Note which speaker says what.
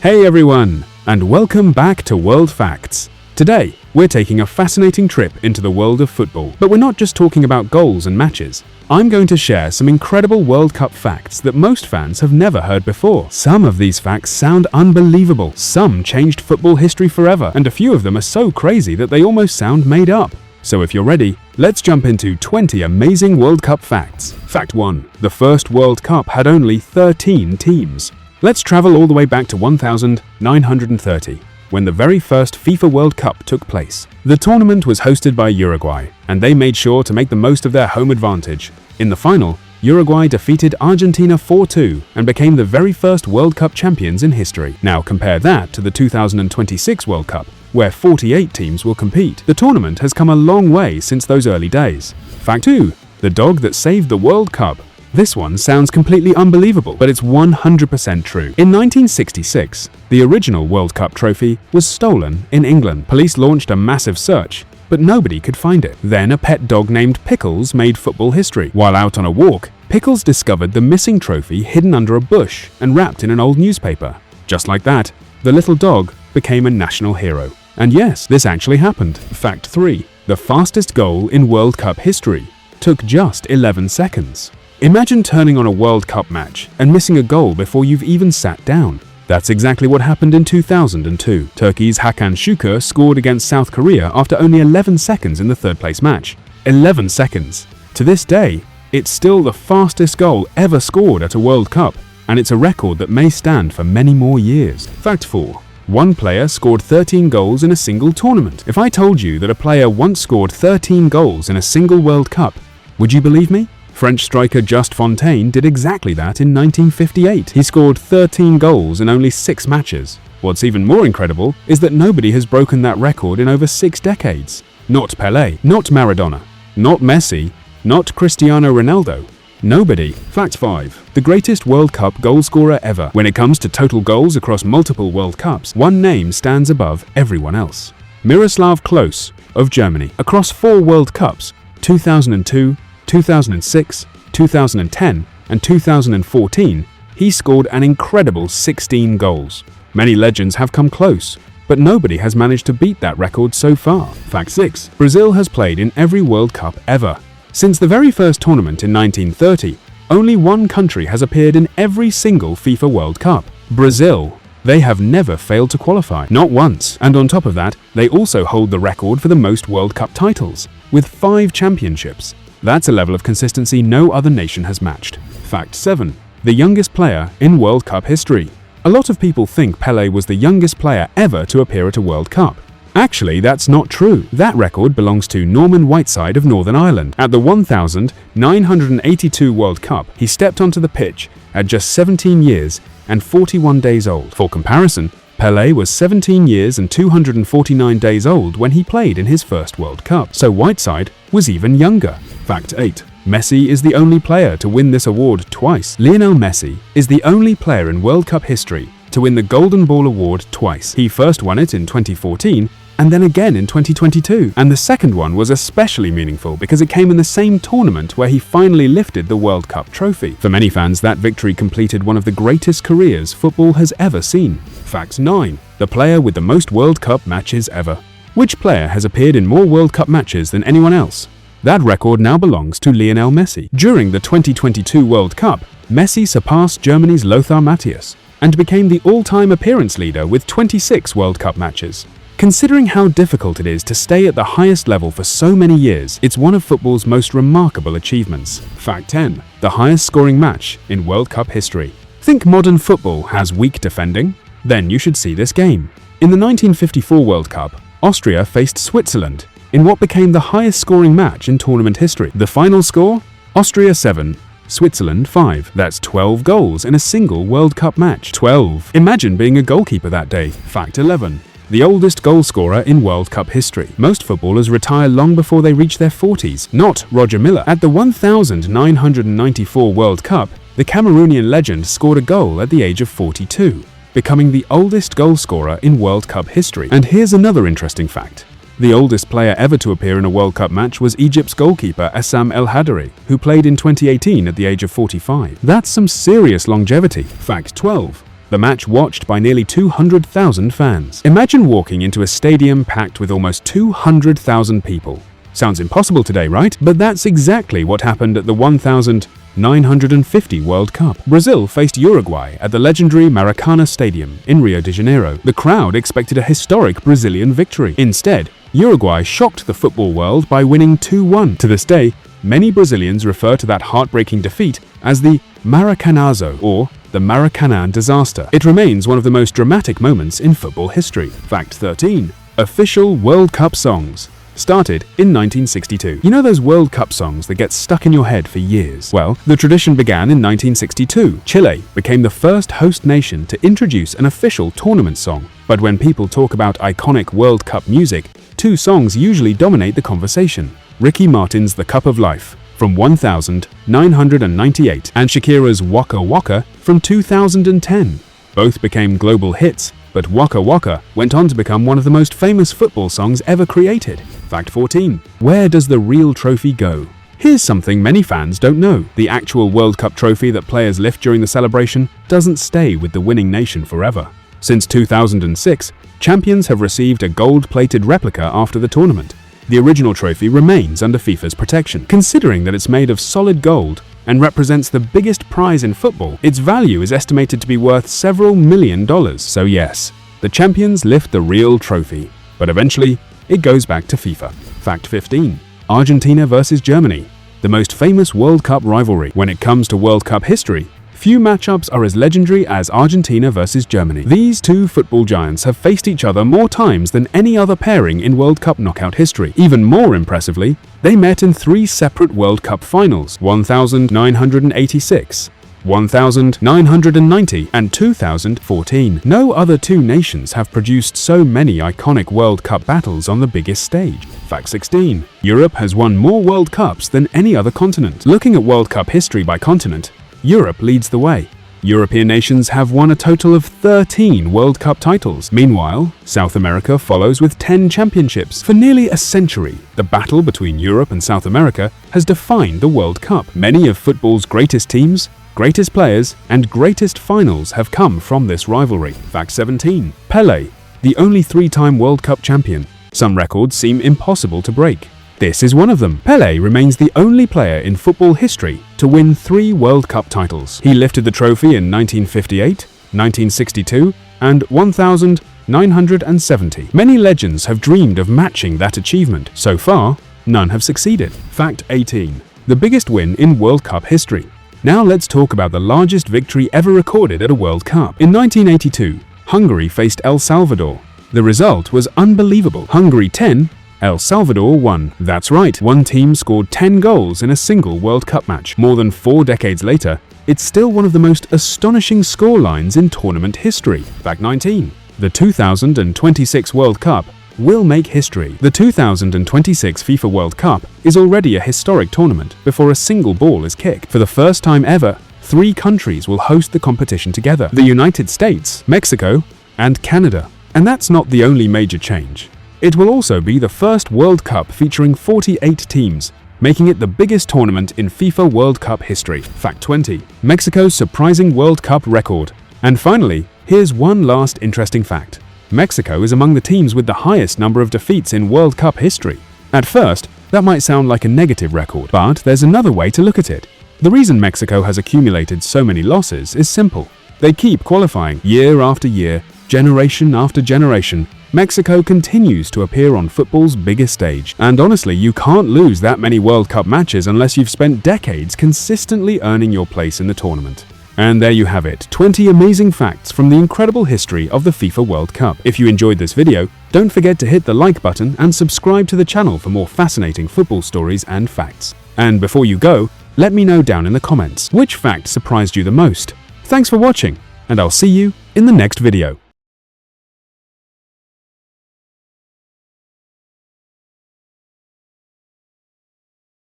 Speaker 1: Hey everyone, and welcome back to World Facts. Today, we're taking a fascinating trip into the world of football. But we're not just talking about goals and matches. I'm going to share some incredible World Cup facts that most fans have never heard before. Some of these facts sound unbelievable, some changed football history forever, and a few of them are so crazy that they almost sound made up. So if you're ready, let's jump into 20 amazing World Cup facts. Fact 1. The first World Cup had only 13 teams. Let's travel all the way back to 1930, when the very first FIFA World Cup took place. The tournament was hosted by Uruguay, and they made sure to make the most of their home advantage. In the final, Uruguay defeated Argentina 4-2 and became the very first World Cup champions in history. Now compare that to the 2026 World Cup, where 48 teams will compete. The tournament has come a long way since those early days. Fact 2. The dog that saved the World Cup. This one sounds completely unbelievable, but it's 100% true. In 1966, the original World Cup trophy was stolen in England. Police launched a massive search, but nobody could find it. Then a pet dog named Pickles made football history. While out on a walk, Pickles discovered the missing trophy hidden under a bush and wrapped in an old newspaper. Just like that, the little dog became a national hero. And yes, this actually happened. Fact 3. The fastest goal in World Cup history took just 11 seconds. Imagine turning on a World Cup match and missing a goal before you've even sat down. That's exactly what happened in 2002. Turkey's Hakan Şükür scored against South Korea after only 11 seconds in the third-place match. 11 seconds. To this day, it's still the fastest goal ever scored at a World Cup, and it's a record that may stand for many more years. Fact 4. One player scored 13 goals in a single tournament. If I told you that a player once scored 13 goals in a single World Cup, would you believe me? French striker Just Fontaine did exactly that in 1958. He scored 13 goals in only 6 matches. What's even more incredible is that nobody has broken that record in over 6 decades. Not Pelé, not Maradona, not Messi, not Cristiano Ronaldo. Nobody. Fact 5. The greatest World Cup goal scorer ever. When it comes to total goals across multiple World Cups, one name stands above everyone else. Miroslav Klose of Germany. Across 4 World Cups, 2002, 2006, 2010, and 2014, he scored an incredible 16 goals. Many legends have come close, but nobody has managed to beat that record so far. Fact 6. Brazil has played in every World Cup ever. Since the very first tournament in 1930, only one country has appeared in every single FIFA World Cup: Brazil. They have never failed to qualify, not once. And on top of that, they also hold the record for the most World Cup titles, with 5 championships. That's a level of consistency no other nation has matched. Fact 7. The youngest player in World Cup history. A lot of people think Pelé was the youngest player ever to appear at a World Cup. Actually, that's not true. That record belongs to Norman Whiteside of Northern Ireland. At the 1982 World Cup, he stepped onto the pitch at just 17 years and 41 days old. For comparison, Pelé was 17 years and 249 days old when he played in his first World Cup, so Whiteside was even younger. Fact 8. Messi is the only player to win this award twice. Lionel Messi is the only player in World Cup history to win the Golden Ball Award twice. He first won it in 2014 and then again in 2022. And the second one was especially meaningful because it came in the same tournament where he finally lifted the World Cup trophy. For many fans, that victory completed one of the greatest careers football has ever seen. Fact 9. The player with the most World Cup matches ever. Which player has appeared in more World Cup matches than anyone else? That record now belongs to Lionel Messi. During the 2022 World Cup, Messi surpassed Germany's Lothar Matthäus and became the all-time appearance leader with 26 World Cup matches. Considering how difficult it is to stay at the highest level for so many years, it's one of football's most remarkable achievements. Fact 10. The highest scoring match in World Cup history. Think modern football has weak defending? Then you should see this game. In the 1954 World Cup, Austria faced Switzerland in what became the highest scoring match in tournament history. The final score? Austria 7, Switzerland 5. That's 12 goals in a single World Cup match. 12. Imagine being a goalkeeper that day. Fact 11. The oldest goal scorer in World Cup history. Most footballers retire long before they reach their 40s. Not Roger Milla. At the 1994 World Cup, the Cameroonian legend scored a goal at the age of 42, becoming the oldest goal scorer in World Cup history. And here's another interesting fact. The oldest player ever to appear in a World Cup match was Egypt's goalkeeper Essam El Hadary, who played in 2018 at the age of 45. That's some serious longevity. Fact 12. the match watched by nearly 200,000 fans. Imagine walking into a stadium packed with almost 200,000 people. Sounds impossible today, right? But that's exactly what happened at the 1950 World Cup. Brazil faced Uruguay at the legendary Maracanã Stadium in Rio de Janeiro. The crowd expected a historic Brazilian victory. Instead, Uruguay shocked the football world by winning 2-1. To this day, many Brazilians refer to that heartbreaking defeat as the Maracanazo, or the Maracanã disaster. It remains one of the most dramatic moments in football history. Fact 13. Official World Cup songs. Started in 1962. You know those World Cup songs that get stuck in your head for years? Well, the tradition began in 1962. Chile became the first host nation to introduce an official tournament song. But when people talk about iconic World Cup music, two songs usually dominate the conversation. Ricky Martin's The Cup of Life from 1998 and Shakira's Waka Waka from 2010. Both became global hits, but Waka Waka went on to become one of the most famous football songs ever created. Fact 14. Where does the real trophy go? Here's something many fans don't know. The actual World Cup trophy that players lift during the celebration doesn't stay with the winning nation forever. Since 2006, champions have received a gold-plated replica after the tournament. The original trophy remains under FIFA's protection. Considering that it's made of solid gold and represents the biggest prize in football, its value is estimated to be worth several $1 million. So yes, the champions lift the real trophy, but eventually it goes back to FIFA. Fact 15. Argentina versus Germany, the most famous World Cup rivalry. When it comes to World Cup history, few matchups are as legendary as Argentina versus Germany. These two football giants have faced each other more times than any other pairing in World Cup knockout history. Even more impressively, they met in 3 separate World Cup finals: 1986, 1990, and 2014. No other two nations have produced so many iconic World Cup battles on the biggest stage. Fact 16. Europe has won more World Cups than any other continent. Looking at World Cup history by continent, Europe leads the way. European nations have won a total of 13 World Cup titles. Meanwhile, South America follows with 10 championships. For nearly a century, the battle between Europe and South America has defined the World Cup. Many of football's greatest teams, greatest players, and greatest finals have come from this rivalry. Fact 17. Pelé, the only 3-time World Cup champion. Some records seem impossible to break. This is one of them. Pelé remains the only player in football history to win 3 World Cup titles. He lifted the trophy in 1958, 1962, and 1970. Many legends have dreamed of matching that achievement. So far, none have succeeded. Fact 18. The biggest win in World Cup history. Now let's talk about the largest victory ever recorded at a World Cup. In 1982, Hungary faced El Salvador. The result was unbelievable. Hungary 10, El Salvador 1. That's right, one team scored 10 goals in a single World Cup match. More than 4 decades later, it's still one of the most astonishing scorelines in tournament history. Fact 19. The 2026 World Cup will make history. The 2026 FIFA World Cup is already a historic tournament before a single ball is kicked. For the first time ever, 3 countries will host the competition together: the United States, Mexico, and Canada. And that's not the only major change. It will also be the first World Cup featuring 48 teams, making it the biggest tournament in FIFA World Cup history. Fact 20. Mexico's surprising World Cup record. And finally, here's one last interesting fact. Mexico is among the teams with the highest number of defeats in World Cup history. At first, that might sound like a negative record, but there's another way to look at it. The reason Mexico has accumulated so many losses is simple. They keep qualifying year after year, generation after generation. Mexico continues to appear on football's biggest stage. And honestly, you can't lose that many World Cup matches unless you've spent decades consistently earning your place in the tournament. And there you have it, 20 amazing facts from the incredible history of the FIFA World Cup. If you enjoyed this video, don't forget to hit the like button and subscribe to the channel for more fascinating football stories and facts. And before you go, let me know down in the comments which fact surprised you the most. Thanks for watching, and I'll see you in the next video.